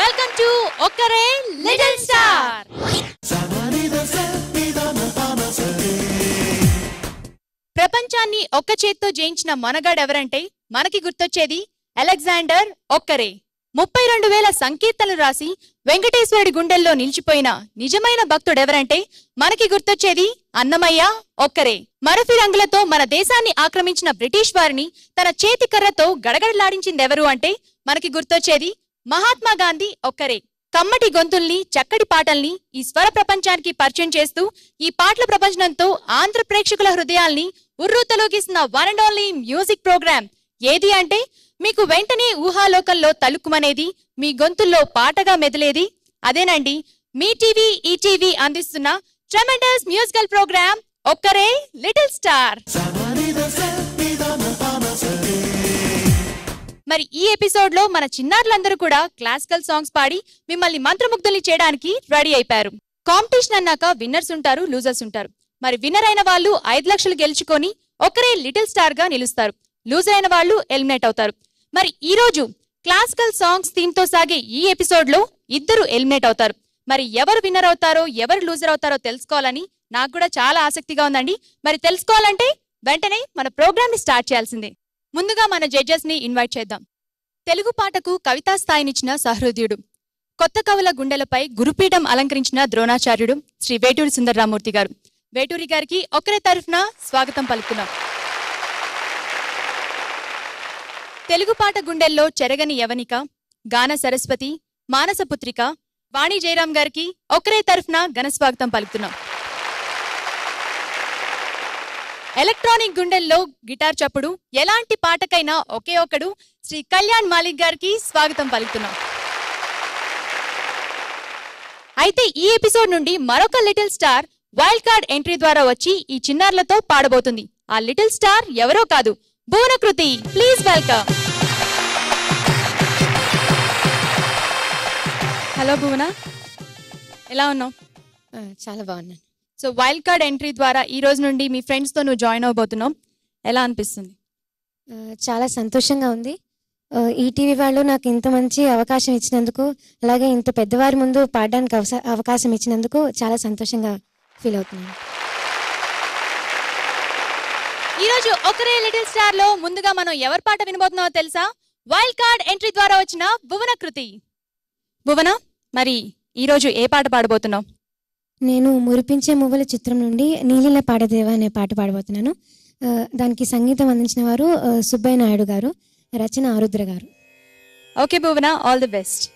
Welcome to Okkare Little Star. ప్రపంచాన్ని ఒక్క చేత్తో జయించిన మనగాడెవరంటే మనకి గుర్తొచ్చేది అలెగ్జాండర్ ఒక్కరే. 32,000 సంకీర్తనలు రాసి వెంకటేశ్వరుడి గుండెల్లో నిలిచిపోయిన నిజమైన భక్తుడెవరంటే మనకి గుర్తొచ్చేది అన్నమయ్య ఒక్కరే. మరఫి రంగులతో మన దేశాన్ని ఆక్రమించిన బ్రిటిష్ వారిని తన చేతి కర్రతో గడగడలాడించిందెవరు అంటే మనకి గుర్తొచ్చేది మహాత్మా గాంధీ ఒక్కరే. కమ్మటి గొంతుల్ని, చక్కటి పాటల్ని ఈ స్వర ప్రపంచానికి పరిచయం చేస్తూ ఈ పాటల ప్రపంచంతో ఆంధ్ర ప్రేక్షకుల హృదయాల్ని ఉర్రూతలోకిస్తున్న one and only music program ఏది అంటే మీకు వెంటనే ఊహాలోకంలో తలుక్కుమనేది, మీ గొంతుల్లో పాటగా మెదిలేది అదేనండి మీ టీవీ ఈటీవీ అందిస్తున్న ట్రెమెండస్ మ్యూజికల్ ప్రోగ్రామ్ ఒక్కరే లిటిల్ స్టార్. మరి ఈ ఎపిసోడ్ లో మన చిన్నారులందరూ కూడా క్లాసికల్ సాంగ్స్ పాడి మిమ్మల్ని మంత్రముగ్ధుల్ని చేయడానికి రెడీ అయిపోయారు. కాంపిటీషన్ అన్నాక విన్నర్స్ ఉంటారు, లూజర్స్ ఉంటారు. మరి విన్నర్ అయిన వాళ్ళు 5 లక్షలు గెలుచుకొని ఒకరే లిటిల్ స్టార్ గా నిలుస్తారు. లూజర్ అయిన వాళ్ళు ఎలిమినేట్ అవుతారు. మరి ఈ రోజు క్లాసికల్ సాంగ్స్ థీమ్ తో సాగే ఈ ఎపిసోడ్ లో ఇద్దరు ఎలిమినేట్ అవుతారు. మరి ఎవరు విన్నర్ అవుతారో ఎవరు లూజర్ అవుతారో తెలుసుకోవాలని నాకు కూడా చాలా ఆసక్తిగా ఉందండి. మరి తెలుసుకోవాలంటే వెంటనే మన ప్రోగ్రామ్ ని స్టార్ట్ చేయాల్సిందే. ముందుగా మన జడ్జెస్ ని ఇన్వైట్ చేద్దాం. తెలుగు పాటకు కవితా స్థాయినిచ్చిన సహృదయుడు, కొత్త కవుల గుండెలపై గురుపీఠం అలంకరించిన ద్రోణాచార్యుడు శ్రీ వేటూరి సుందరరామూర్తి గారు. వేటూరి గారికి ఒకరి తరఫున స్వాగతం పలుకుతున్నాం. తెలుగు పాట గుండెల్లో చెరగని యవనిక, గాన సరస్వతి, మానసపుత్రిక వాణి జయరాం గారికి ఒకరే తరఫున ఘన స్వాగతం పలుకుతున్నాం. ఎలక్ట్రానిక్ గుండెల్లో గిటార్ చప్పుడు, ఎలాంటి పాటకైనా ఒకే ఒకడు శ్రీ కళ్యాణ్ మాలిక్ గారికి స్వాగతం పలుకుతున్నాం. అయితే ఈ ఎపిసోడ్ నుండి మరొక little star wild card entry ద్వారా వచ్చి ఈ చిన్నారులతో పాడబోతుంది. ఆ లిటిల్ స్టార్ ఎవరో కాదు, Bhuvanakriti. Please welcome. Hello Bhuvana, ఎలా ఉన్నావు? చాలా బాగున్నాను. సో వైల్డ్ కార్డ్ ఎంట్రీ ద్వారా ఈ రోజు నుండి మీ ఫ్రెండ్స్ తో నువ్వు జాయిన్ అవబోతున్నావు, ఎలా అనిపిస్తుంది? చాలా సంతోషంగా ఉంది. ఈటీవీ వాళ్ళు నాకు ఇంత మంచి అవకాశం ఇచ్చినందుకు, అలాగే ఇంత పెద్దవారి ముందు పాడడానికి అవకాశం ఇచ్చినందుకు చాలా సంతోషంగా ఫీల్ అవుతున్నాను. ఈరోజు ఒకరే లిటిల్ స్టార్ లో ముందుగా మనం ఎవరి పాట వినబోతున్నావో తెలుసా? వైల్డ్ కార్డ్ ఎంట్రీ ద్వారా వచ్చిన భువనకృతి. భువన, మరి ఈరోజు ఏ పాట పాడబోతున్నావు? నేను మురిపించే మువ్వల చిత్రం నుండి నీలిల పాడదేవా అనే పాట పాడబోతున్నాను. దానికి సంగీతం అందించిన వారు సుబ్బయ్య నాయుడు గారు, రచన ఆరుద్ర గారు. Okay Bhuvana, all the best.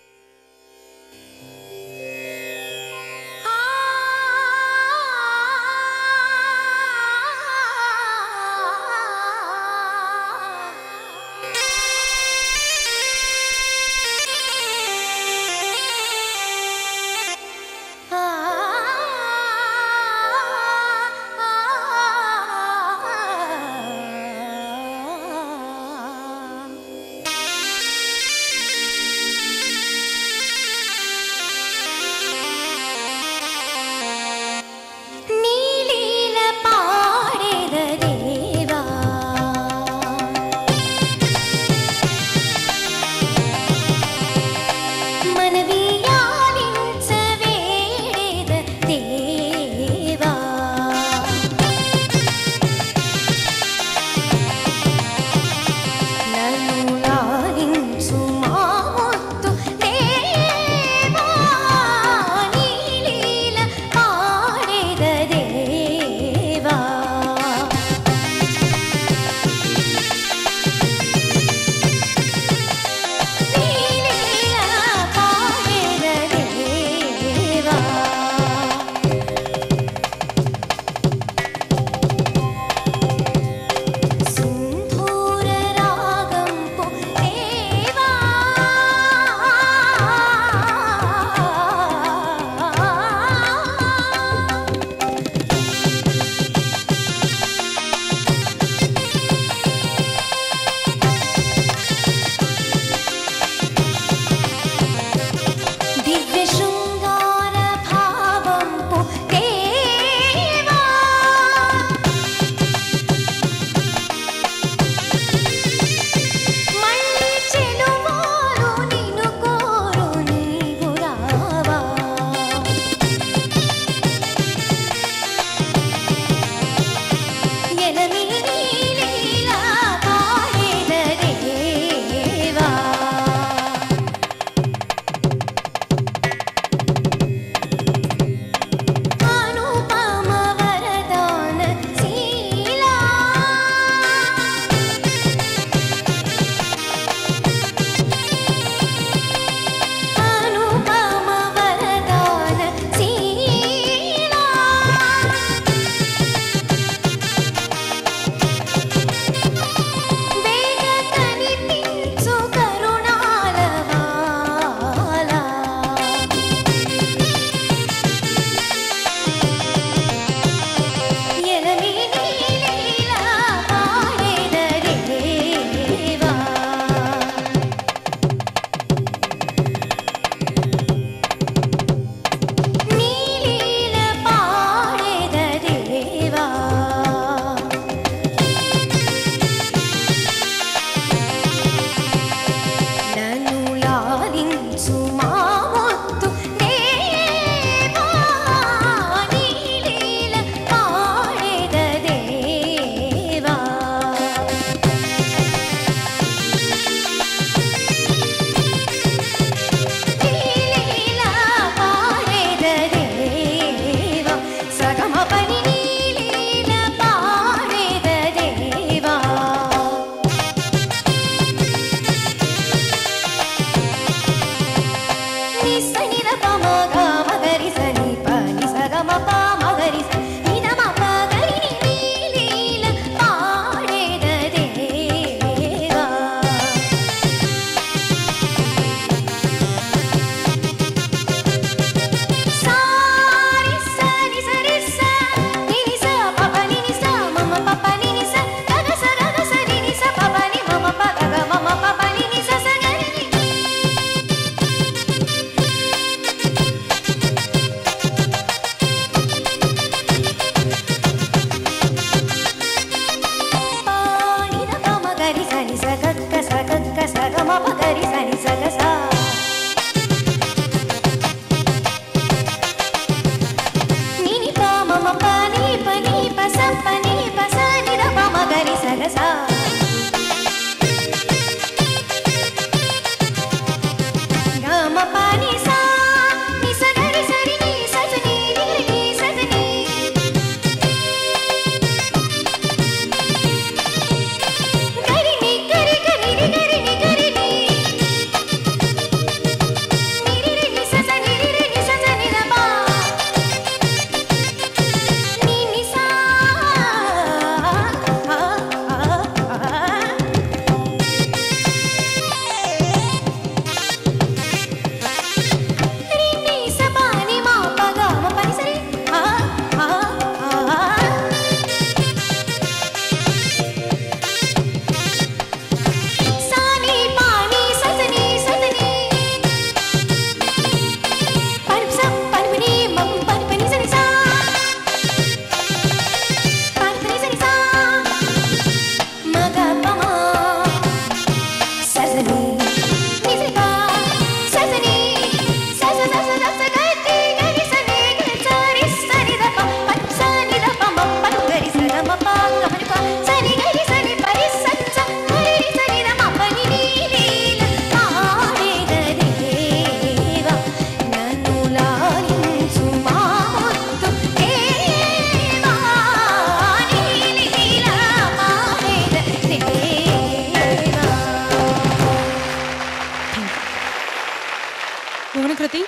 Bhuvanakruthi,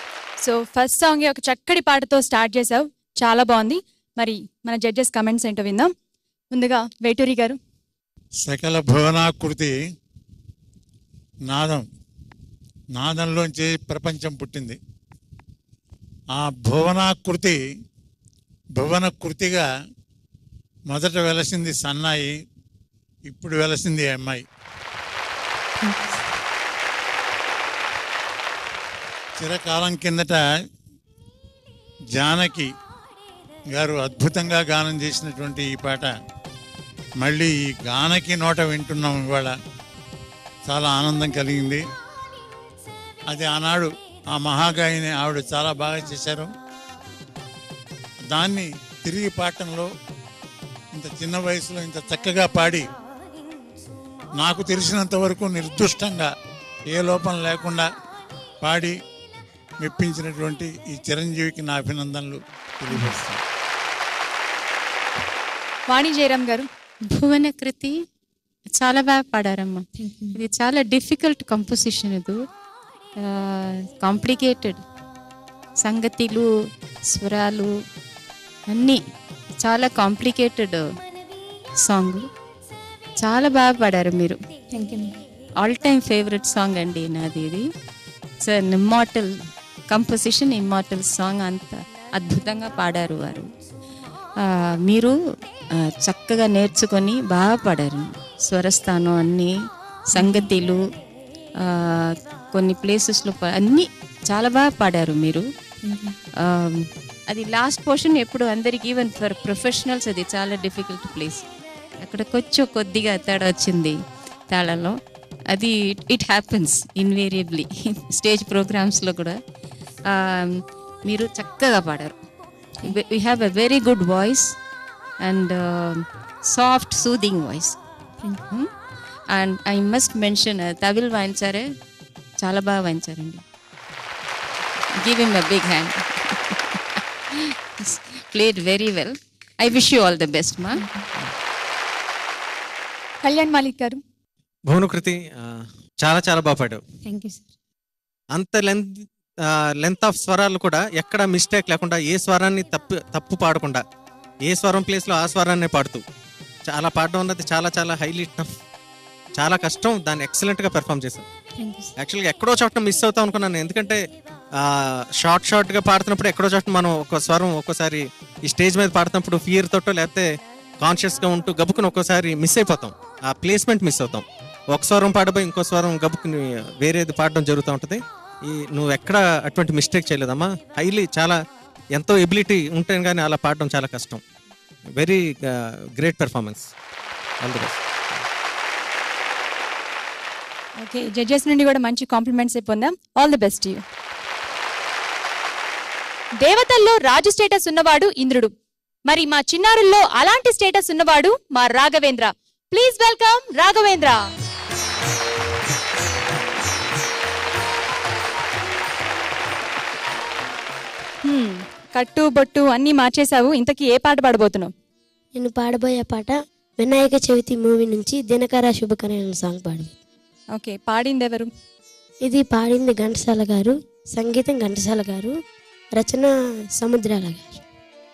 so first song ఒక చక్కటి పాటతో స్టార్ట్ చేసావు, చాలా బాగుంది. మరి మన జడ్జెస్ కమెంట్స్ ఏంటో విందాం. ముందుగా వేటూరి గారు. సకల భువనాకృతి నాదం, నాదంలోంచి ప్రపంచం పుట్టింది. ఆ భువనాకృతి భువనకృతిగా మొదట వెలసింది సన్నాయి, ఇప్పుడు వెలసింది అమ్మాయి. చిరకాలం కిందట జానకి గారు అద్భుతంగా గానం చేసినటువంటి ఈ పాట మళ్ళీ ఈ గానకి నోట వింటున్నాం. ఇవాళ చాలా ఆనందం కలిగింది. అది ఆనాడు ఆ మహాగాయని ఆవిడ చాలా బాగా చేశారు. దాన్ని తిరిగి పాడటంలో ఇంత చిన్న వయసులో ఇంత చక్కగా పాడి, నాకు తెలిసినంత వరకు నిర్దుష్టంగా ఏ లోపం లేకుండా పాడి మెప్పించినటువంటి ఈ చిరంజీవికి నా అభినందనలు తెలియజేస్తాను. వాణి జయరామ్ గారు. భువనకృతి చాలా బాగా పాడారమ్మా. ఇది చాలా డిఫికల్ట్ కంపోజిషన్. ఇది కాంప్లికేటెడ్ సంగతిలు, స్వరాలు అన్నీ చాలా కాంప్లికేటెడ్ సాంగ్. చాలా బాగా పాడారు మీరు. ఆల్ టైమ్ ఫేవరెట్ సాంగ్ అండి నాది ఇది. It's an immortal composition, immortal song. అంత అద్భుతంగా పాడారు వారు. మీరు చక్కగా నేర్చుకొని బాగా పాడారు. స్వరస్థానం అన్నీ, సంగతిలు, కొన్ని ప్లేసెస్లో అన్నీ చాలా బాగా పాడారు మీరు. అది లాస్ట్ పోర్షన్ ఎప్పుడు అందరికి, ఈవెన్ ఫర్ ప్రొఫెషనల్స్ అది చాలా డిఫికల్ట్ ప్లేస్. అక్కడ కొంచెం కొద్దిగా తేడా వచ్చింది తాళంలో. అది ఇట్ హ్యాపెన్స్ ఇన్వేరియబ్లీ స్టేజ్ ప్రోగ్రామ్స్లో కూడా. మీరు చక్కగా పాడారు. We have a very good voice and soft soothing voice. And I must mention thavil వాయించారే, చాలా బాగా వాయించారండి. Give him a big hand. Played very well. I wish you all the best మా. కళ్యాణ్ మాలిక్ గారు. భువనకృతి చాలా చాలా బాగా పాడావు. Thank you sir. అంత లెంత్ ఆఫ్ స్వరాలు కూడా ఎక్కడ మిస్టేక్ లేకుండా, ఏ స్వరాన్ని తప్పు పాడకుండా, ఏ స్వరం ప్లేస్లో ఆ స్వరాన్నే పాడుతూ చాలా పాడడం అన్నది చాలా చాలా హైలీ టఫ్, చాలా కష్టం. దాన్ని ఎక్సలెంట్గా పెర్ఫామ్ చేశాను. యాక్చువల్గా ఎక్కడో చోట మిస్ అవుతాం అనుకున్నాను, ఎందుకంటే షార్ట్గా పాడుతున్నప్పుడు ఎక్కడో చోట మనం ఒక స్వరం ఒక్కోసారి ఈ స్టేజ్ మీద పాడుతున్నప్పుడు ఫియర్ తోటో లేకపోతే కాన్షియస్గా ఉంటూ గబుకుని ఒక్కోసారి మిస్ అయిపోతాం, ఆ ప్లేస్మెంట్ మిస్ అవుతాం. ఒక స్వరం పాడబోయి ఇంకో స్వరం గబుకుని వేరేది పాడడం జరుగుతూ ఉంటుంది. నువ్వు ఎక్కడ అటువంటి మిస్టేక్ చేయలేదమ్మా. హైలీ చాలా ఎంతో ఎబిలిటీ ఉంటే కానీ అలా పాడడం చాలా కష్టం. Very great performance. All the best. Okay, judges నుండి కూడా మంచి కాంప్లిమెంట్స్ పొందాం. All the best you. దేవతల్లో రాజు స్టేటస్ ఉన్నవాడు ఇంద్రుడు. మరి మా చిన్నారుల్లో అలాంటి స్టేటస్ ఉన్నవాడు మా రాఘవేంద్ర. Please welcome Raghavendra. కట్టు బొట్టు అన్నీ మార్చేశావు. ఇంతకీ ఏ పాట పాడబోతున్నావు? నేను పాడబోయే పాట వినాయక చవితి మూవీ నుంచి దినకర శుభకరణ సాంగ్ పాడబోతుంది. ఓకే, పాడింది ఎవరు? ఇది పాడింది ఘంటసాల గారు, సంగీతం ఘంటసాల గారు, రచన సముద్రాల గారు.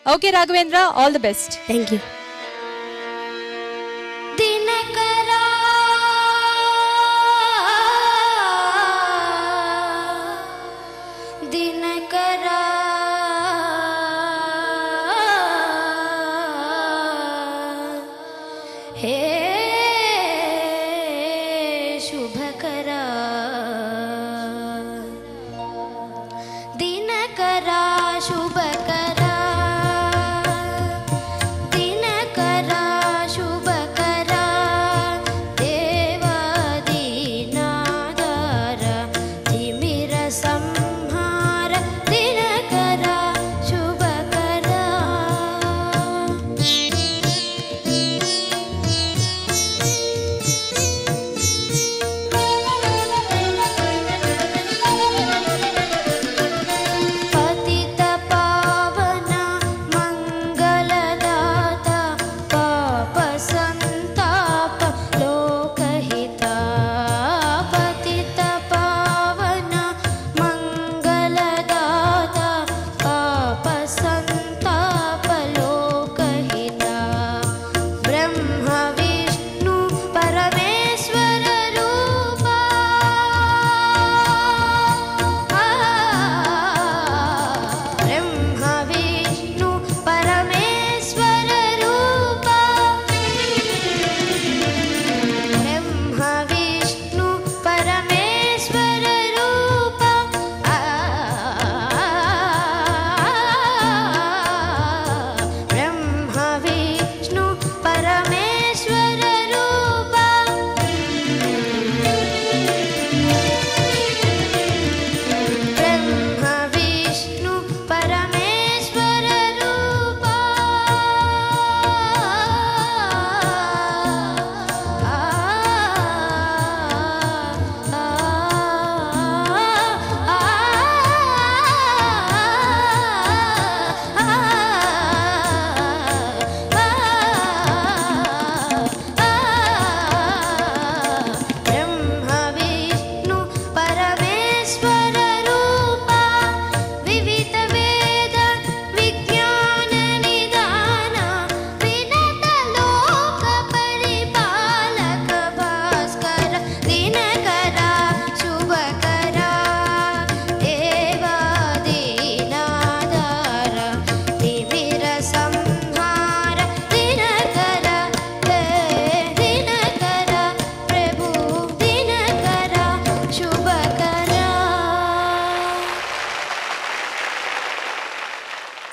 Okay Raghavendra, all the best. Thank you.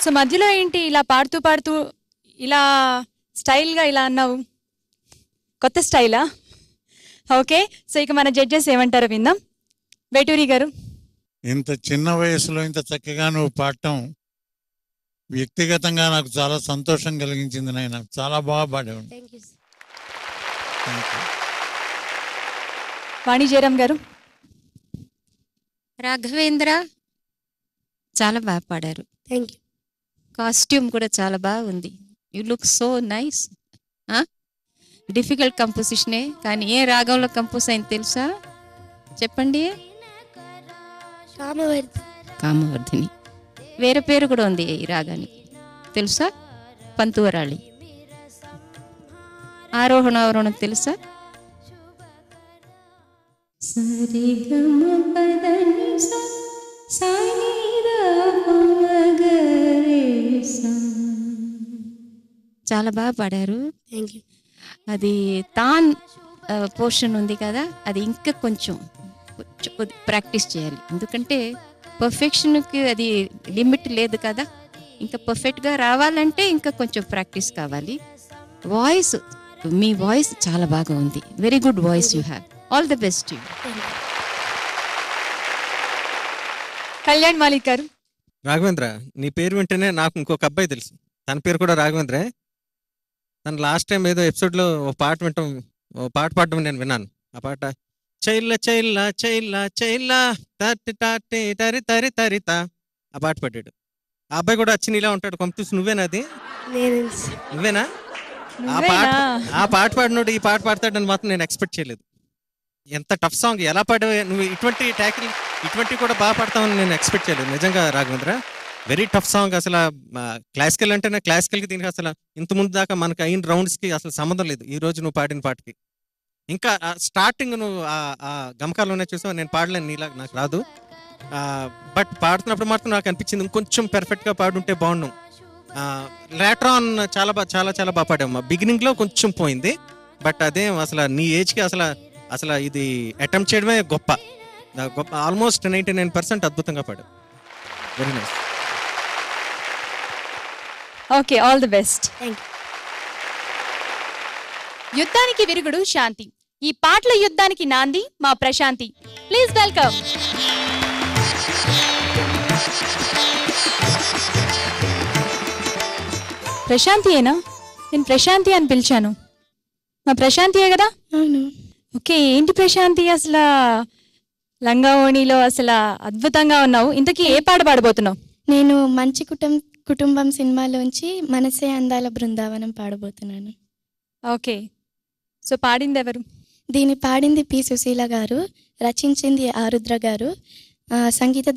So మధ్యలో ఏంటి ఇలా పాడుతూ పాడుతూ ఇలా స్టైల్గా ఇలా అన్నావు? కొత్త స్టైలా? ఓకే, సో ఇక మన జడ్జెస్ ఏమంటారో విందాం. వేటూరి గారు. ఇంత చిన్న వయసులో ఇంత చక్కగా నువ్వు పాడటం వ్యక్తిగతంగా నాకు చాలా సంతోషం కలిగించింది నాయన. చాలా బాగా పాడావు. Thank you. వాణి జయరాం గారు. రాఘవేంద్ర చాలా బాగా పాడారు. Thank you. కాస్ట్యూమ్ కూడా చాలా బాగుంది. You look so nice. Difficult కంపోజిషనే, కానీ ఏ రాగంలో కంపోజ్ అయింది తెలుసా? చెప్పండి. కామవర్ధిని. వేరే పేరు కూడా ఉంది ఈ రాగానికి, తెలుసా? పంతువరాళి. ఆరోహణ అవరోహణం తెలుసా? చాలా బాగా పాడారు. Thank you. అది తాన్ పోర్షన్ ఉంది కదా, అది ఇంకా కొంచెం ప్రాక్టీస్ చేయాలి. ఎందుకంటే పర్ఫెక్షన్కి అది లిమిట్ లేదు కదా. ఇంకా పర్ఫెక్ట్గా రావాలంటే ఇంకా కొంచెం ప్రాక్టీస్ కావాలి. వాయిస్, మీ వాయిస్ చాలా బాగా ఉంది. Very good voice you have. All the best you. Kalyan Malik గారు. రాఘవేంద్ర, నీ పేరు వింటేనే నాకు ఇంకొక అబ్బాయి తెలుసు. తన పేరు కూడా రాఘవేంద్రే. తను లాస్ట్ టైం ఏదో ఎపిసోడ్లో ఓ పాట పాడడం నేను విన్నాను. ఆ పాట చైల్ల చైల్ల చైల్ల చైల్ల తట్టి తాటి తరి తరి తరిత, ఆ పాట పాడాడు. ఆ అబ్బాయి కూడా వచ్చి నీలా ఉంటాడు. కంప్యూస్ నువ్వేనా? అది నువ్వేనా? ఆ పాట పాడినోడు ఈ పాట పాడతాడని మాత్రం నేను ఎక్స్పెక్ట్ చేయలేదు. ఎంత టఫ్ సాంగ్, ఎలా పాడావు నువ్వు. ఇటువంటి కూడా బాగా పాడతావని నేను ఎక్స్పెక్ట్ చేయలేదు నిజంగా రాఘవేంద్ర. Very tough song. అసలు క్లాసికల్ అంటేనే క్లాసికల్కి దీనికి అసలు ఇంత ముందు దాకా మనకు అయిన రౌండ్స్కి అసలు సంబంధం లేదు ఈ రోజు నువ్వు పాడిన పాటకి. ఇంకా స్టార్టింగ్ నువ్వు ఆ గమకాల్లోనే చూసావు. నేను పాడలేను, నీలా నాకు రాదు. బట్ పాడుతున్నప్పుడు మాత్రం నాకు అనిపించింది ఇంకొంచెం పెర్ఫెక్ట్గా పాడుంటే బాగున్నాం. లేటర్ ఆన్ చాలా బాగా పాడాము. బిగినింగ్లో కొంచెం పోయింది. బట్ అదేం అసలు నీ ఏజ్కి అసలు ఇది అటెంప్ట్ చేయడమే గొప్ప. ఆల్మోస్ట్ 99% అద్భుతంగా పాడు. Very nice. Okay, all the best. Thank you. యుద్ధానికి విరుగుడు శాంతి. ఈ పాటల యుద్ధానికి నాంది మా ప్రశాంతి. Please welcome. ప్రశాంతియేనా? నేను ప్రశాంతి అని పిలిచాను. మా ప్రశాంతియే కదా? అవును. ఓకే, ఏంటి ప్రశాంతి అసలు లంగావోణిలో అసలు అద్భుతంగా ఉన్నావు. ఇంతకీ ఏ పాట పాడబోతున్నావు? నేను మంచి కుటుంబం సినిమాలోంచి మనసే అందాల బృందావనం పాడబోతున్నాను. ఓకే, సో పాడింది ఎవరు? దీన్ని పాడింది పి సుశీల గారు, రచించింది ఆరుద్ర గారు, సంగీత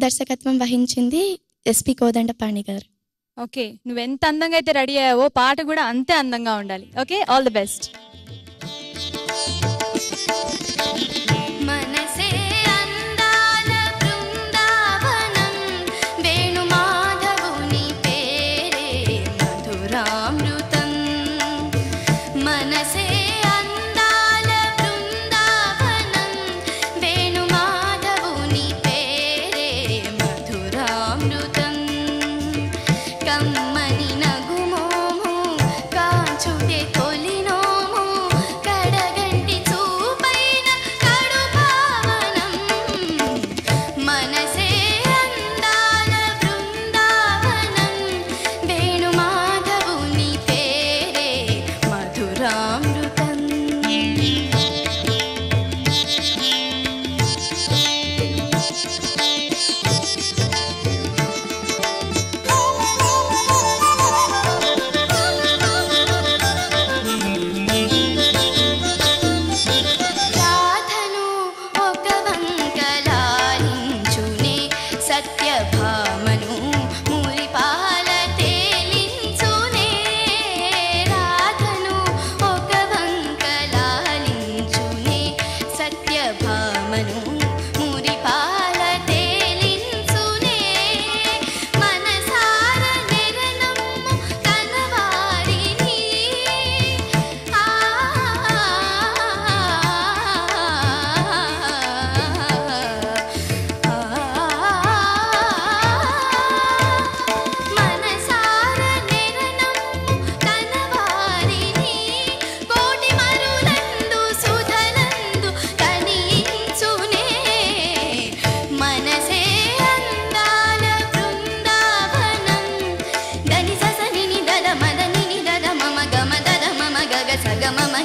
దర్శకత్వం వహించింది ఎస్పి కోదండపాణి గారు. ఓకే, నువ్వు ఎంత అందంగా అయితే రెడీ అయ్యావో పాట కూడా అంతే అందంగా ఉండాలి. Okay, all the best.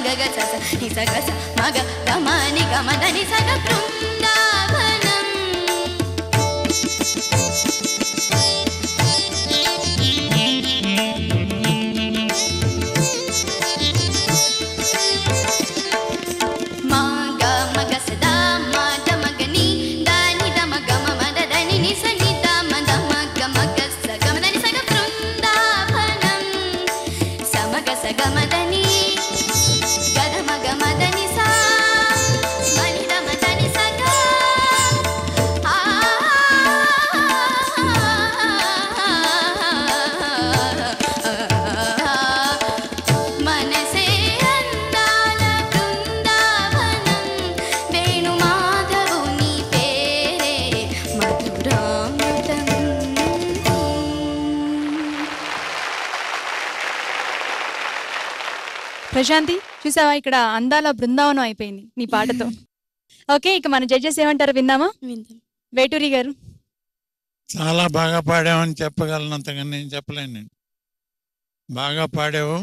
గగ స ని స గ స మగ గమ ని గమ దని స గ బృందావనం మా గ మగ సదా మా ద మగ ని దాని ద మగ మ ద దని ని స ని ద మ ద మగ మగ స గమ దని స గ బృందావనం స మగ స గమ దని గద మగ మ దని స మని ద మ దని స గ ఆ మనసే అందాల బృందావనం వేణు మాధవుని పేరే మధురామృతం ప్రశాంతి చూసావా, ఇక్కడ అందాల బృందావనం అయిపోయింది నీ పాటతో. ఓకే, ఇక మన జడ్జెస్ ఏమంటారు విందామా? విందాం. వేటూరి గారు. చాలా బాగా పాడావని చెప్పగలనంతగా నేను చెప్పలేను. నేను బాగా పాడావు,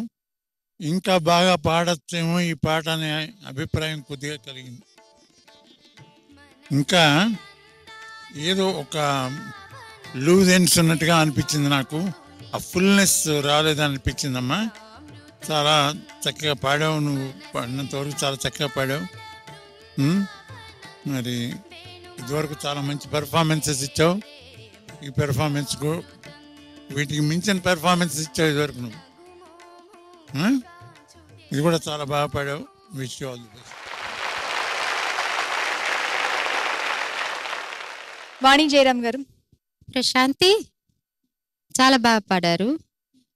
ఇంకా బాగా పాడచ్చేమో ఈ పాట అనే అభిప్రాయం కొద్దిగా కలిగింది. ఇంకా ఏదో ఒక లూజ్ ఎండ్స్ ఉన్నట్టుగా అనిపించింది నాకు. ఆ ఫుల్నెస్ రాలేదనిపించిందమ్మా. చాలా చక్కగా పాడావు, నువ్వు పాడినంతవరకు చాలా చక్కగా పాడావు. మరి ఇదివరకు చాలా మంచి పెర్ఫార్మెన్సెస్ ఇచ్చావు. ఈ పెర్ఫార్మెన్స్కు వీటికి మించిన పెర్ఫార్మెన్స్ ఇచ్చావు ఇదివరకు నువ్వు. ఇది కూడా చాలా బాగా పాడావు. Wish you all the best. Vani Jayaram garu. Prashanthi చాలా బాగా పాడారు.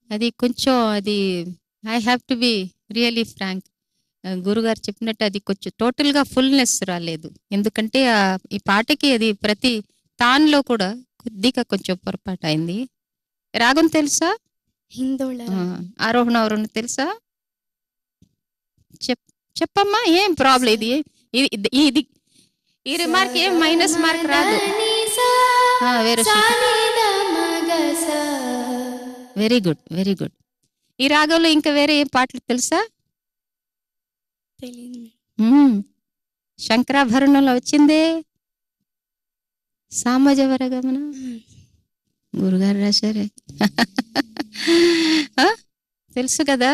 అది కొంచెం అది I have to be really frank, గురుగారు చెప్పినట్టు అది కొంచెం టోటల్గా ఫుల్నెస్ రాలేదు. ఎందుకంటే ఈ పాటకి అది ప్రతి తాన్లో కూడా కొద్దిగా కొంచెం పొరపాటు అయింది. రాగం తెలుసా? హిందోళ. ఆరోహణ అవరోహణ తెలుసా? చెప్పమ్మా, ఏం ప్రాబ్లం? ఇది ఇది ఈ రిమార్క్ ఏం మైనస్ మార్క్ రాదు. Very good, very good. ఈ రాగంలో ఇంకా వేరే ఏం పాటలు తెలుసా? శంకరాభరణంలో వచ్చిందే సామజవర గమన, గురుగారు రాశారే. తెలుసు కదా.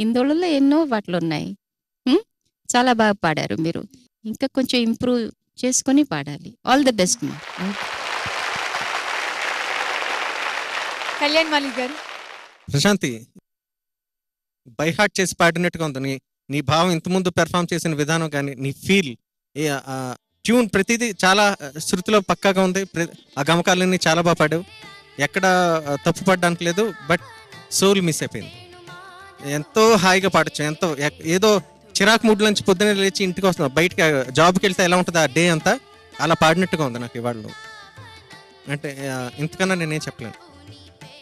హిందోళలో ఎన్నో పాటలు ఉన్నాయి. చాలా బాగా పాడారు మీరు. ఇంకా కొంచెం ఇంప్రూవ్ చేసుకొని పాడాలి. ఆల్ ది బెస్ట్ మా. కళ్యాణ్ మాలిక్ గారు. ప్రశాంతి బై హార్ట్ చేసి పాడినట్టుగా ఉంది. నీ భావం ఇంతకుముందు పెర్ఫామ్ చేసిన విధానం కానీ నీ ఫీల్, ట్యూన్ ప్రతిదీ చాలా శృతిలో పక్కాగా ఉంది. ఆ గమకాలన్నీ చాలా బాగా పాడావు. ఎక్కడ తప్పు పడడానికి లేదు. బట్ సోల్ మిస్ అయిపోయింది. ఎంతో హాయిగా పాడచ్చు. ఎంతో ఏదో చిరాకు మూడ్ల నుంచి పొద్దున్నే లేచి ఇంటికి వస్తున్నావు, బయటకి జాబ్కి వెళ్తే ఎలా ఉంటుంది ఆ డే అంతా, అలా పాడినట్టుగా ఉంది నాకు ఇవాళ. అంటే ఇంతకన్నా నేనేం చెప్పలేను.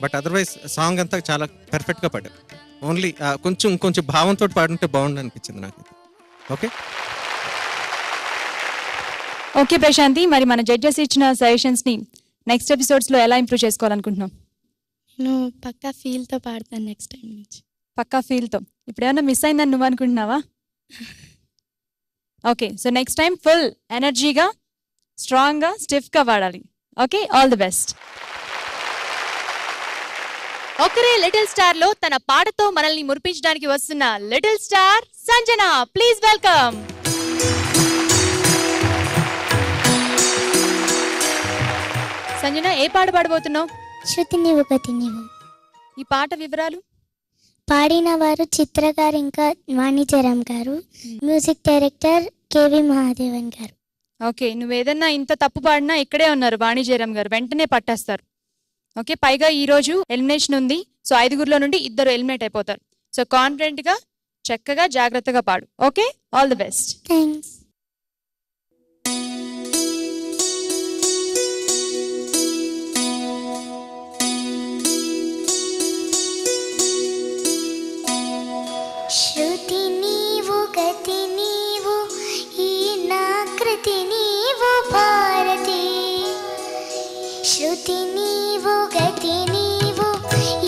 బట్ అదర్వైజ్ సాంగ్ అంతా చాలా పర్ఫెక్ట్గా పాడారు. ఓన్లీ కొంచెం భావంతో పాడుంటే బాగుండు అనిపించింది నాకు. ఓకే ఓకే ప్రశాంతి, మరి మన జడ్జెస్ ఇచ్చిన సజెషన్స్ ని నెక్స్ట్ ఎపిసోడ్స్ లో ఎలా ఇంప్రూవ్ చేసుకోవాలనుకుంటున్నాం? నేను పక్కా ఫీల్తో పాడతాను నెక్స్ట్ టైం నుంచి. పక్కా ఫీల్తో. ఇప్పుడు ఏమన్నా మిస్ అయిందని నువ్వు అనుకుంటున్నావా? Okay, so next time full ఎనర్జీగా, స్ట్రాంగ్గా, స్టిఫ్గా పాడాలి. Okay, all the best. ఒకరే లిటిల్ స్టార్ లో తన పాటతో మనల్ని మురిపించడానికి వస్తున్న little star Sanjana. Please welcome. Sanjana, ఏ పాట పాడబోతున్నావు? శృతి నీవు గతి నీవు. ఈ పాట వివరాలు? పాడిన వారు చిత్ర గారు, ఇంకా వాణి జయరామ్ గారు, మ్యూజిక్ డైరెక్టర్ కేవి మహాదేవన్ గారు. ఓకే, నువ్వు ఏదన్నా ఇంత తప్పు పాడినా ఇక్కడే ఉన్నారు వాణి జయరామ్ గారు, వెంటనే పట్టేస్తారు. ఓకే, పైగా ఈ రోజు ఎలిమినేషన్ ఉంది. సో 5గురిలో నుండి 2 ఎలిమినేట్ అయిపోతారు. సో కాన్ఫిడెంట్ గా, చక్కగా, జాగ్రత్తగా పాడు. Okay, all the best. Thanks. శృతి నీవు గతి నీవు, ఈ నాకృతి నీవు భారతి. శృతి నీవు గతి నీవు,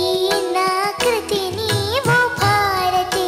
ఈ నాకృతి నీవు భారతి.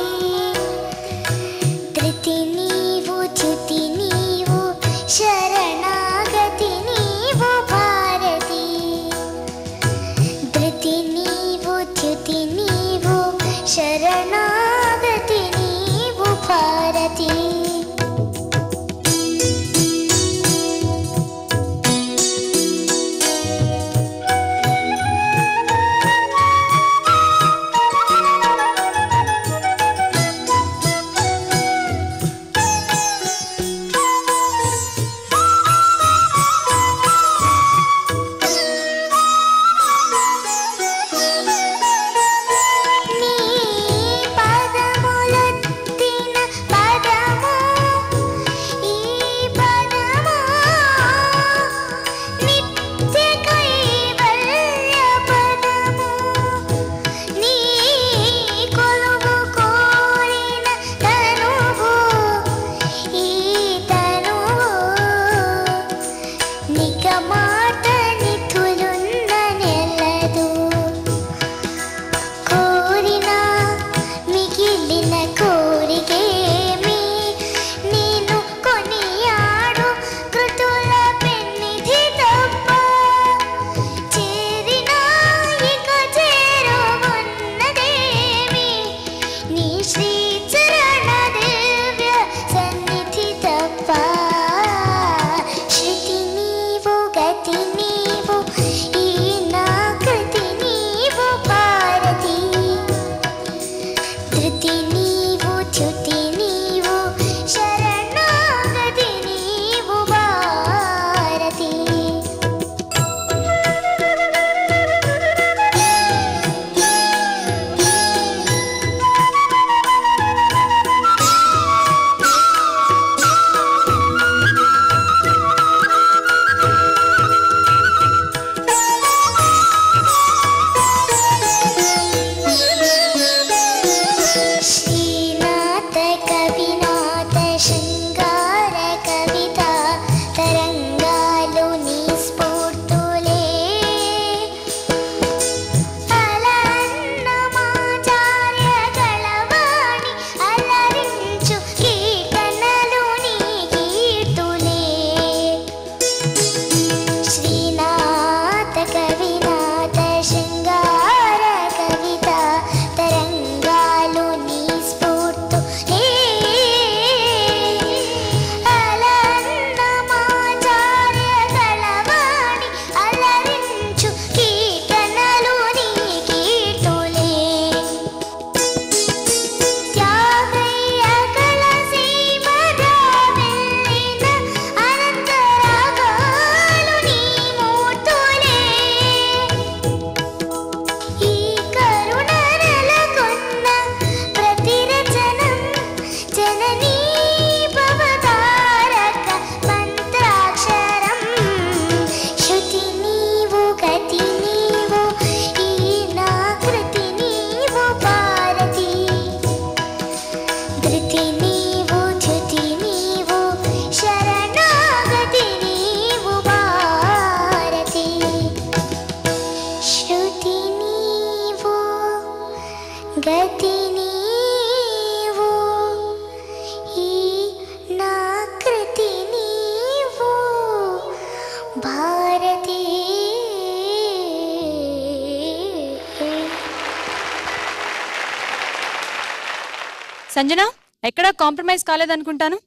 సంజన ఎక్కడా కాంప్రమైజ్ కాలేదనుకుంటాను.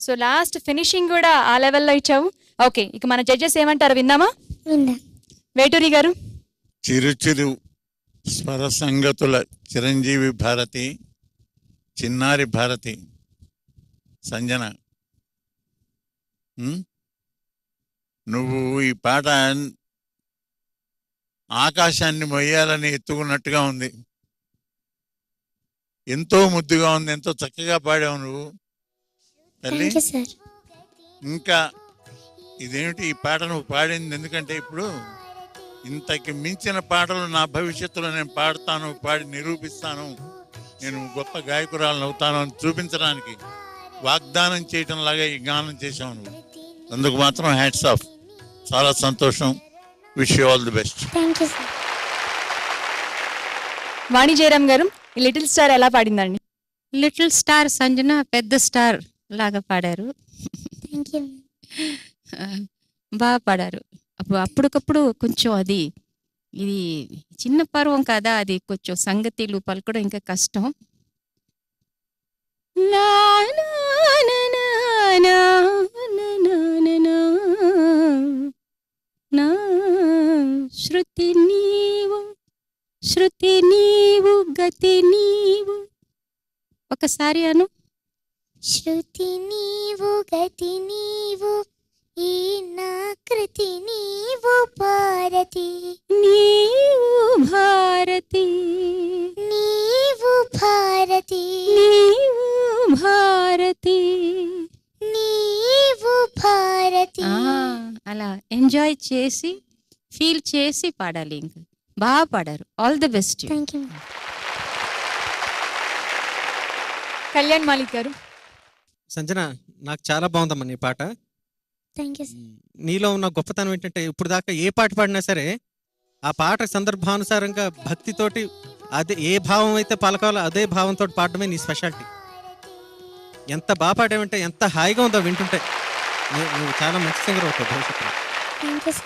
సో లాస్ట్ ఫినిషింగ్ కూడా ఆ లెవెల్లో ఇచ్చావు. ఓకే, ఇక మన జడ్జెస్ ఏమంటారు విందామా? వేటూరి గారు. చిరు స్వర సంగతుల చిరంజీవి భారతి, చిన్నారి భారతి సంజన, నువ్వు ఈ పాట ఆకాశాన్ని మొయ్యాలని ఎత్తుకున్నట్టుగా ఉంది. ఎంతో ముద్దుగా ఉంది, ఎంతో చక్కగా పాడావు నువ్వు తల్లి. ఇంకా ఇదేమిటి ఈ పాట నువ్వు పాడింది? ఎందుకంటే ఇప్పుడు ఇంతకి మించిన పాటలు నా భవిష్యత్తులో నేను పాడతాను, పాడి నిరూపిస్తాను, నేను గొప్ప గాయకురాలను అవుతాను అని చూపించడానికి వాగ్దానం చేయటం లాగా ఈ గానం చేసావు నువ్వు. అందుకు మాత్రం హ్యాట్స్ ఆఫ్. చాలా సంతోషం. Wish you all the best. Vani Jayaram garu, ఈ లిటిల్ స్టార్ ఎలా పాడిందండి? లిటిల్ స్టార్ సంజన పెద్ద స్టార్ లాగా పాడారు. బాగా పాడారు. అప్పటికప్పుడు కొంచెం అది ఇది చిన్న పర్వం కదా, అది కొంచెం సంగతిలు పలకడం ఇంకా కష్టం. శృతి నీవు గతి నీవు. ఒకసారి అను. శృతి నీవు గతి నీవు ఈ నా కృతి నీవు భారతి. నీవు భారతి నీవు భారతి నీవు భారతి నీవు భారతి. అలా ఎంజాయ్ చేసి ఫీల్ చేసి పాడాలి. ఇంకా బాగా పాడారు. All the best. Kalyan Malik గారు. సంజన, నాకు చాలా బాగుందమ్మా నీ పాట. నీలో ఉన్న గొప్పతనం ఏంటంటే ఇప్పుడు దాకా ఏ పాట పాడినా సరే ఆ పాట సందర్భానుసారంగా భక్తితోటి అదే ఏ భావం అయితే పలకాలో అదే భావంతో పాడడమే నీ స్పెషాలిటీ. ఎంత బాగా పాడావంటే ఎంత హాయిగా ఉందో వింటుంటే. నువ్వు చాలా మంచి సింగర్ అవుతావు భవిష్యత్తులో.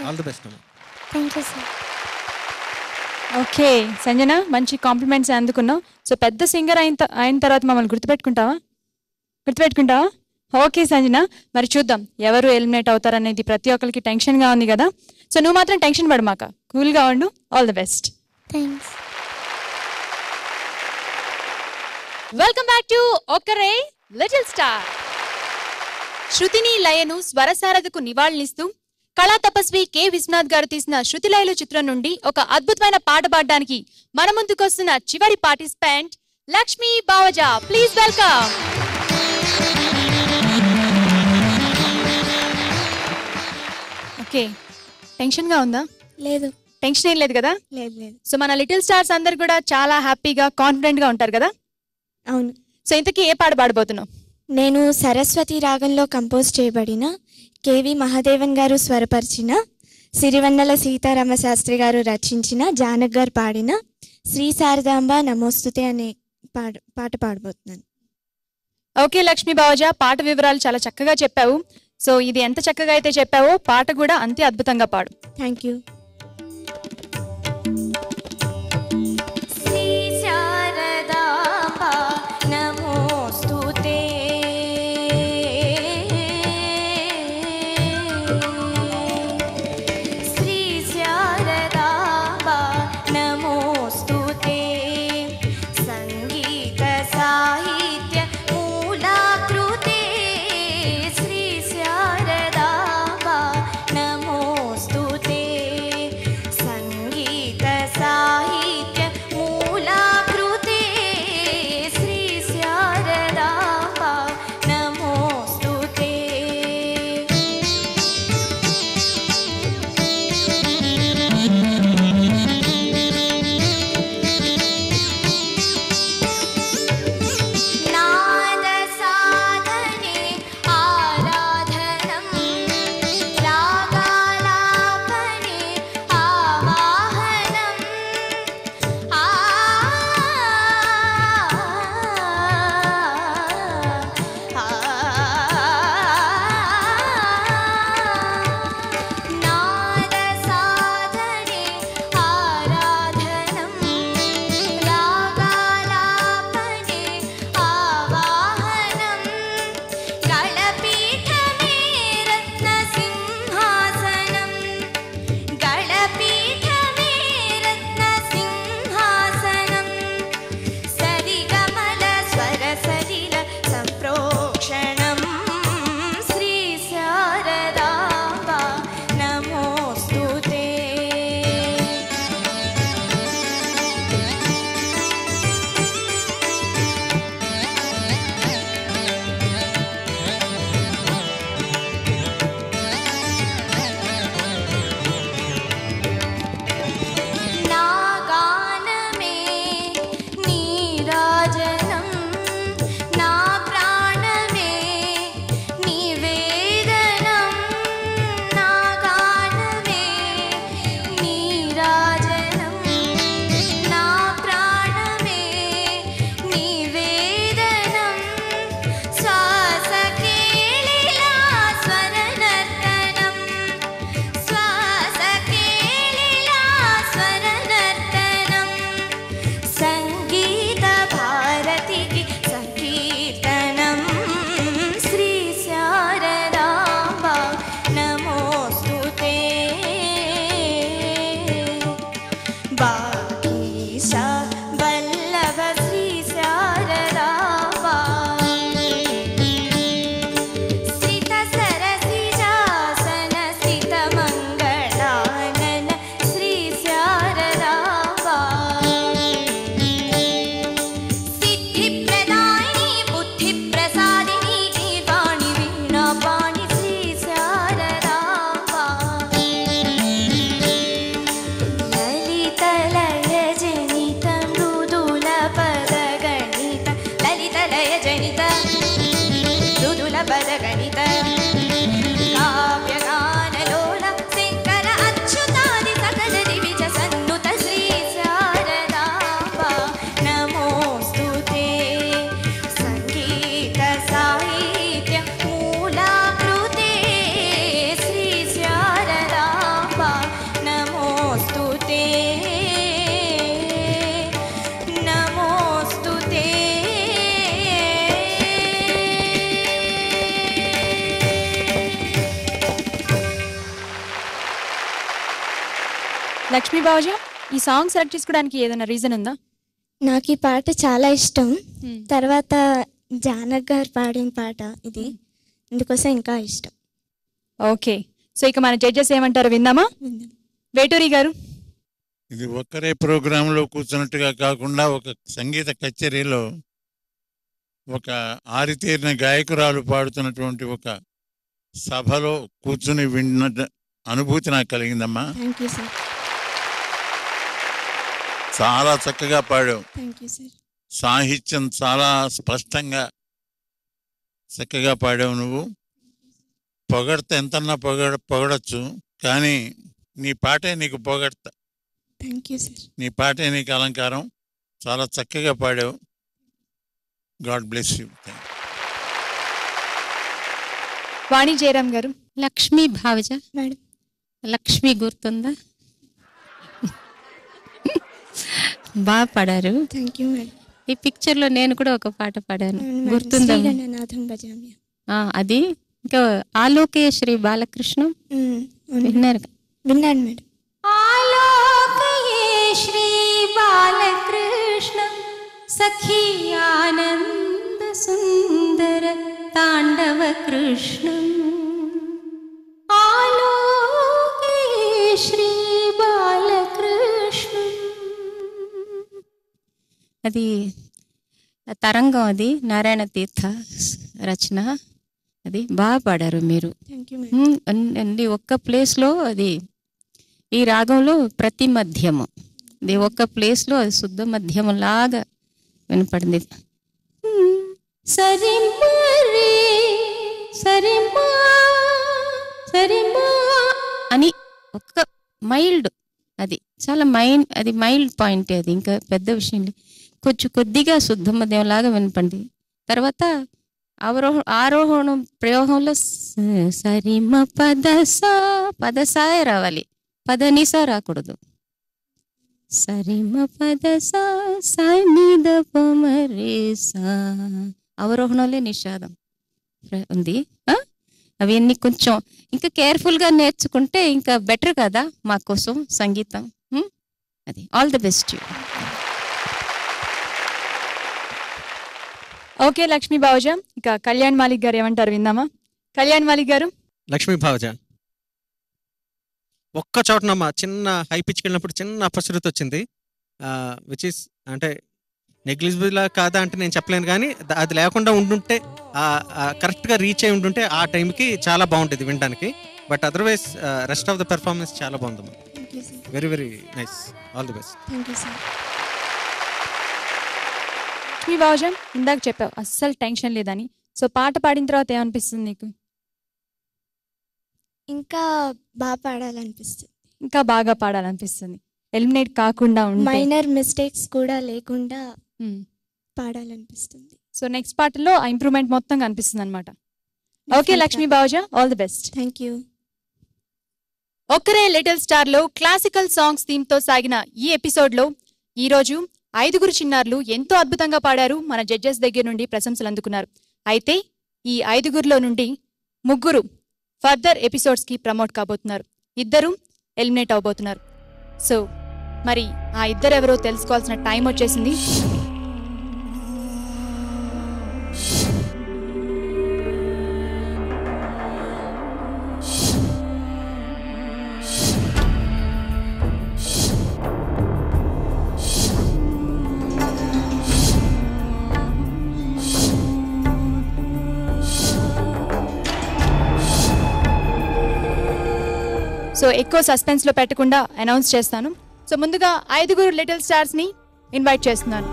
All the best. Okay Sanjana, మంచి కాంప్లిమెంట్స్ అందుకున్నావు. సో పెద్ద సింగర్ అయిన తర్వాత మమ్మల్ని గుర్తుపెట్టుకుంటావా? ఓకే సంజన, మరి చూద్దాం ఎవరు ఎలిమినేట్ అవుతారనేది ప్రతి ఒక్కరికి టెన్షన్గా ఉంది కదా. సో నువ్వు మాత్రం టెన్షన్ పడమాక, కూల్గా ఉండు. All the best. Welcome back to ఒక్కరే లిటిల్ స్టార్. శృతిని లయను స్వరసారథకు నివాళులిస్తూ కళా తపస్వి కె విశ్వనాథ్ గారు తీసిన శృతిలయలు చిత్రం నుండి ఒక అద్భుతమైన పాట పాడడానికి మన ముందుకొస్తున్న చివరి participant Lakshmi Bhavaja. Please welcome. Okay, టెన్షన్గా ఉందా? లేదు. టెన్షన్ ఏం లేదు కదా? లేదు లేదు. సో మన లిటిల్ స్టార్స్ అందరు కూడా చాలా హ్యాపీగా కాన్ఫిడెంట్గా ఉంటారు కదా? అవును. సో ఇంతకీ ఏ పాట పాడబోతున్నావు? నేను సరస్వతి రాగంలో కంపోజ్ చేయబడిన కేవి మహాదేవన్ గారు స్వరపరిచిన సిరివన్నెల సీతారామ శాస్త్రి గారు రచించిన జానక్ గారు పాడిన శ్రీ శారదాంబ నమోస్తుతే అనే పాట పాడబోతున్నాను. ఓకే లక్ష్మీ బావజా, పాట వివరాలు చాలా చక్కగా చెప్పావు. సో ఇది ఎంత చక్కగా అయితే చెప్పావో పాట కూడా అంతే అద్భుతంగా పాడు. Thank you. శ్రీ శారదాంబ నమోస్తుతే. बागीशा वल्लभ श्री शारदा श्रित सरसिजासन स्थित मंगलानन श्री शारदा सिद्धि प्रदायिनी बुद्धि प्रसादिनी वाणी वीणा पाणि श्री शारदा ललित लय जनित मृदुल पद गणित ललित लय जनित मृदुल पद गणित काव्य गान लोला शंकर अच्युतादि सकल दिविज सन्नुत श्री शारदा नमोस्तुते संगीत साहित्य मूलाकृते श्री शारदा नमोस्तुते नमोस्तुते లక్ష్మీ బావజా, ఈ సాంగ్ సెలెక్ట్ చేసుకోవడానికి ఏదైనా రీజన్ ఉందా? నాకు ఈ పాట చాలా ఇష్టం. తర్వాత జానక్ గారు పాడిన పాట ఇది, అందుకోసం ఇంకా ఇష్టం. ఓకే, సో ఇక మన జడ్జెస్ ఏమంటారో విందామా? వేటూరి గారు. ఇది ఒక్కరే ప్రోగ్రాంలో కూర్చున్నట్టుగా కాకుండా ఒక సంగీత కచేరీలో ఒక ఆరితేరిన గాయకురాలు పాడుతున్నటువంటి ఒక సభలో కూర్చుని విన్న అనుభూతి నాకు కలిగిందమ్మా. Thank you sir. చాలా చక్కగా పాడావు. Thank you sir. సాహిత్యం చాలా స్పష్టంగా చక్కగా పాడావు. నువ్వు పొగడతా ఎంతన్నా పొగడచ్చు, కానీ నీ పాటే నీకు పొగడతా. Thank you sir. నీ పాటే నీకు అలంకారం. చాలా చక్కగా పాడావు. God bless you. Vani Jayaram garu. Lakshmi Bhavaja. Madam. Lakshmi గుర్తుందా? బాగా పాడారు. Thank you madam. ఈ పిక్చర్ లో నేను కూడా ఒక పాట పాడాను, గుర్తుందా? అది ఇంకా ఆలోకే శ్రీ బాలకృష్ణ విన్నారు? విన్నాను మేడం. ఆలోకయే శ్రీ బాలకృష్ణ సఖీ ఆనంద సుందర తాండవ కృష్ణ ఆలోకయే శ్రీ బాలకృష్ణ. అది తరంగం, అది నారాయణ తీర్థ రచన. అది బాగా పాడారు మీరు. అండి ఒక్క ప్లేస్లో అది ఈ రాగంలో ప్రతి మధ్యము, అది ఒక్క ప్లేస్లో అది శుద్ధ మధ్యము లాగా వినపడింది. సరిమా సరిమా సరిమా అని ఒక్క మైల్డ్, అది చాలా అది మైల్డ్ పాయింట్. అది ఇంకా పెద్ద విషయం, కొంచెం కొద్దిగా శుద్ధ మధ్యం లాగా వినపడింది. తర్వాత ఆరోహణం ప్రయోగంలో సరిమ పదసాయ రావాలి, పదనిసా రాకూడదు. సరిమ పదసా సనిద పమరేసా, అవరోహణంలో నిషాదం ఉంది. అవన్నీ కొంచెం ఇంకా కేర్ఫుల్గా నేర్చుకుంటే ఇంకా బెటర్ కదా మా కోసం సంగీతం. అది all the best. Okay Lakshmi Bhavaja, ఇక కళ్యాణ్ మాలిక్ గారు ఏమంటారు విందామా? కళ్యాణ్ మాలిక్ గారు. లక్ష్మీ భావజ, ఒక్క చోటనమ్మా చిన్న హై పిచ్కి వెళ్ళినప్పుడు చిన్న అపశృతి వచ్చింది, విచ్ ఇస్ అంటే నెగ్లిజిబుల్ కాదా అంటే నేను చెప్పలేను, కానీ అది లేకుండా ఉండుంటే కరెక్ట్గా రీచ్ అయి ఉంటుంటే ఆ టైంకి చాలా బాగుంటుంది వినడానికి. But otherwise rest of the performance చాలా బాగుందమ్మా. Very very nice. All the best. Lakshmi Bhavaja, ఇందాక చెప్పావు అస్సలు టెన్షన్ లేదని. సో పాట పాడిన తర్వాత ఏమనిపిస్తుంది నీకు? ఇంకా బాగా పాడాలనిపిస్తుంది. ఇంకా బాగా పాడాలనిపిస్తుంది, ఎలిమినేట్ కాకుండా మైనర్ మిస్టేక్స్ కూడా లేకుండా పాడాలనిపిస్తుంది. సో నెక్స్ట్ పాటలో ఆ ఇంప్రూవ్మెంట్ మొత్తం కనిపిస్తుంది అనమాట. Okay Lakshmi Bhavaja, all the best. Thank you. ఒక్కరే లిటిల్ స్టార్ లో క్లాసికల్ సాంగ్స్ థీమ్ తో సాగిన ఈ ఎపిసోడ్ లో ఈ రోజు 5 చిన్నారులు ఎంతో అద్భుతంగా పాడారు. మన జడ్జెస్ దగ్గర నుండి ప్రశంసలు అందుకున్నారు. అయితే ఈ 5 నుండి 3 ఫర్దర్ ఎపిసోడ్స్ కి ప్రమోట్ కాబోతున్నారు, 2 ఎలిమినేట్ అవబోతున్నారు. సో మరి ఆ ఇద్దరెవరో తెలుసుకోవాల్సిన టైం వచ్చేసింది. సో ఎక్కువ సస్పెన్స్ లో పెట్టకుండా అనౌన్స్ చేస్తాను. సో ముందుగా 5 లిటిల్ స్టార్స్ ని ఇన్వైట్ చేస్తున్నాను.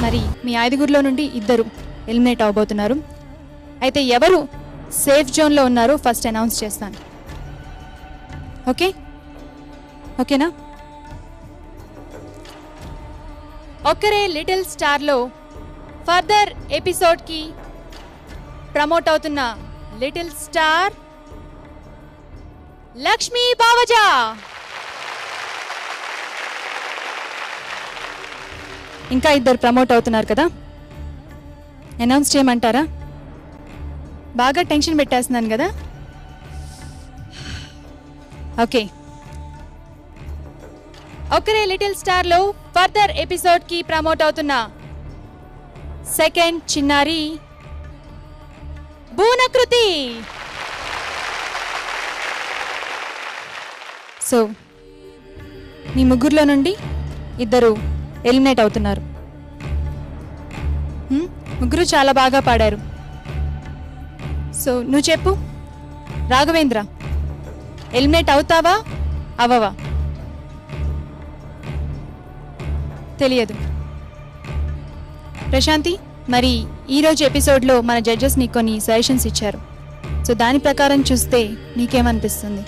మరి మీ 5లో నుండి 2 ఎలిమినేట్ అవబోతున్నారు. అయితే ఎవరు సేఫ్ జోన్ లో ఉన్నారో ఫస్ట్ అనౌన్స్ చేస్తాను. ఓకేనా? ఒక్కరే లిటిల్ స్టార్ లో ఫర్దర్ ఎపిసోడ్ కి ప్రమోట్ అవుతున్న లిటిల్ స్టార్ లక్ష్మీ బావజా. ఇంకా 2 ప్రమోట్ అవుతున్నారు కదా, అనౌన్స్ చేయమంటారా? బాగా టెన్షన్ పెట్టేస్తున్నాను కదా. ఓకే, ఒక్కరే లిటిల్ స్టార్ లో ఫర్దర్ ఎపిసోడ్ కి ప్రమోట్ అవుతున్న సెకండ్ చిన్నారి భువనకృతి. సో మీ ముగ్గురులో నుండి 2 ఎలిమినేట్ అవుతున్నారు. ముగ్గురు చాలా బాగా పాడారు. సో నువ్వు చెప్పు రాఘవేంద్ర, ఎలిమినేట్ అవుతావా అవవా? తెలియదు. ప్రశాంతి, మరి ఈరోజు ఎపిసోడ్లో మన జడ్జెస్ నీకు కొన్ని సజెషన్స్ ఇచ్చారు. సో దాని ప్రకారం చూస్తే నీకేమనిపిస్తుంది?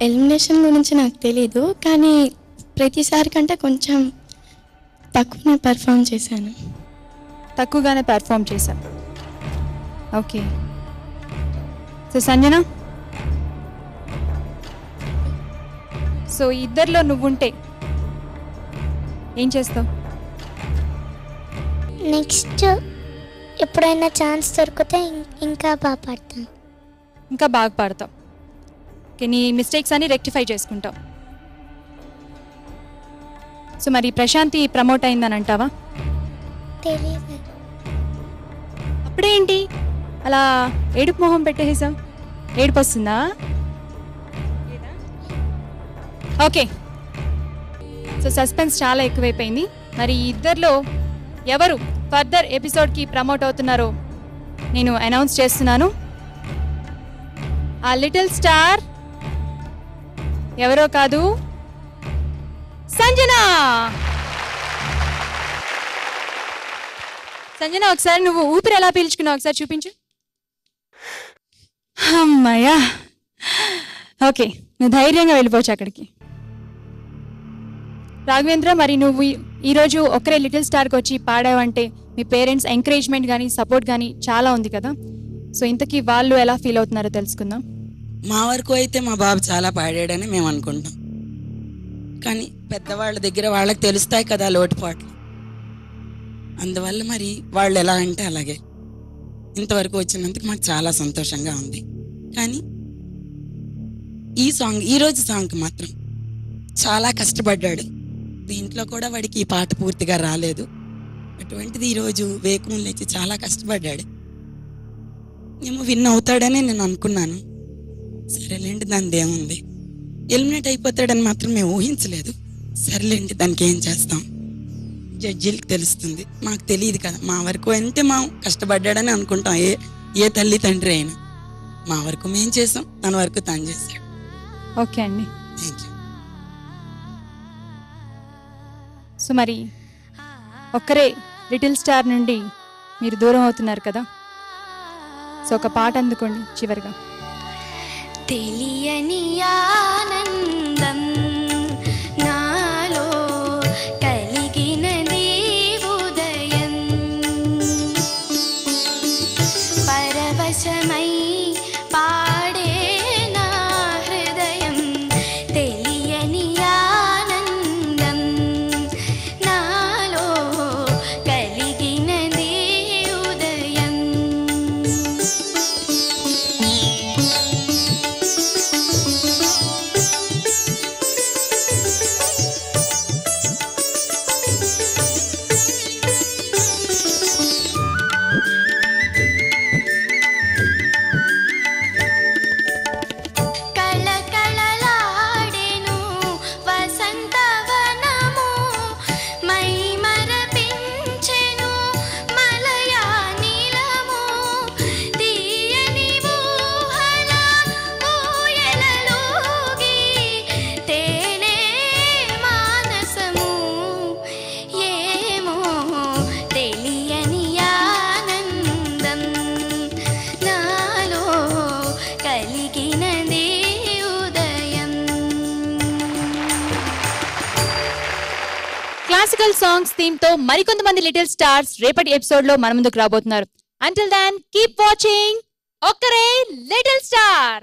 ఎలిమినేషన్ గురించి నాకు తెలీదు, కానీ ప్రతిసారి కంటే కొంచెం తక్కువనే పెర్ఫామ్ చేశాను. తక్కువగానే పెర్ఫామ్ చేశా. ఓకే. సో సంజన, సో ఇద్దరిలో నువ్వుంటే ఏం చేస్తావు? నెక్స్ట్ ఎప్పుడైనా ఛాన్స్ దొరికితే ఇంకా బాగా పాడతాను. ఇంకా బాగా పాడతావు. ఓకే, నీ మిస్టేక్స్ అని రెక్టిఫై చేసుకుంటావు. సో మరి ప్రశాంతి ప్రమోట్ అయిందని అంటావా? తెలియదు. అప్పుడేంటి అలా ఏడుపు మొహం పెట్టేసావు? ఏడుపు వస్తుందా? ఓకే, సో సస్పెన్స్ చాలా ఎక్కువైపోయింది. మరి ఈ ఇద్దరిలో ఎవరు ఫర్దర్ ఎపిసోడ్కి ప్రమోట్ అవుతున్నారో నేను అనౌన్స్ చేస్తున్నాను. ఆ లిటిల్ స్టార్ ఎవరో కాదు, సంజన. సంజన, ఒకసారి నువ్వు ఊపిరి ఎలా పీల్చుకున్నావు ఒకసారి చూపించు. అమ్మాయ్యా. ఓకే, నువ్వు ధైర్యంగా వెళ్ళిపోవచ్చు అక్కడికి. రాఘవేంద్ర, మరి నువ్వు ఈరోజు ఒక్కరే లిటిల్ స్టార్కి వచ్చి పాడావంటే మీ పేరెంట్స్ ఎంకరేజ్మెంట్ కానీ సపోర్ట్ కానీ చాలా ఉంది కదా. సో ఇంతకీ వాళ్ళు ఎలా ఫీల్ అవుతున్నారో తెలుసుకుందాం. మా వరకు అయితే మా బాబు చాలా పాడాడని మేము అనుకుంటాం, కానీ పెద్దవాళ్ళ దగ్గర వాళ్ళకి తెలుస్తాయి కదా లోటుపాట్లు. అందువల్ల మరి వాళ్ళు ఎలా అంటే అలాగే. ఇంతవరకు వచ్చినందుకు మాకు చాలా సంతోషంగా ఉంది. కానీ ఈరోజు సాంగ్కి మాత్రం చాలా కష్టపడ్డాడు. దీంట్లో కూడా వాడికి ఈ పాట పూర్తిగా రాలేదు. అటువంటిది ఈరోజు వేకుము లేచి చాలా కష్టపడ్డాడు. ఏమో విన్ అవుతాడని నేను అనుకున్నాను. సరేలేండి, దానిది ఏముంది, ఎలిమినేట్ అయిపోతాడని మాత్రం మేము ఊహించలేదు. సరేలేండి, దానికి ఏం చేస్తాం, జడ్జీలకు తెలుస్తుంది, మాకు తెలియదు కదా. మా వరకు అంటే మా కష్టపడ్డాడని అనుకుంటాం, ఏ తల్లి తండ్రి అయినా. మా వరకు మేము చేసాం, తన వరకు తను చేశాడు. ఓకే అండి, థ్యాంక్ యూ. సో మరి ఒక్కరే లిటిల్ స్టార్ నుండి మీరు దూరం అవుతున్నారు కదా. సో ఒక పాట అందుకోండి చివరిగా. తెలియని ఆనందం నాలో కలిగినది ఉదయం, పరవశమై పాడే నా హృదయం. తెలియని ఆనందం నాలో కలిగినది ఉదయం. క్లాసికల్ సాంగ్స్ థీమ్ తో మరికొంతమంది లిటిల్ స్టార్స్ రేపటి ఎపిసోడ్ లో మన ముందుకు రాబోతున్నారు. అంటిల్ దెన్ కీప్ వాచింగ్ ఒక్కరే లిటిల్ స్టార్.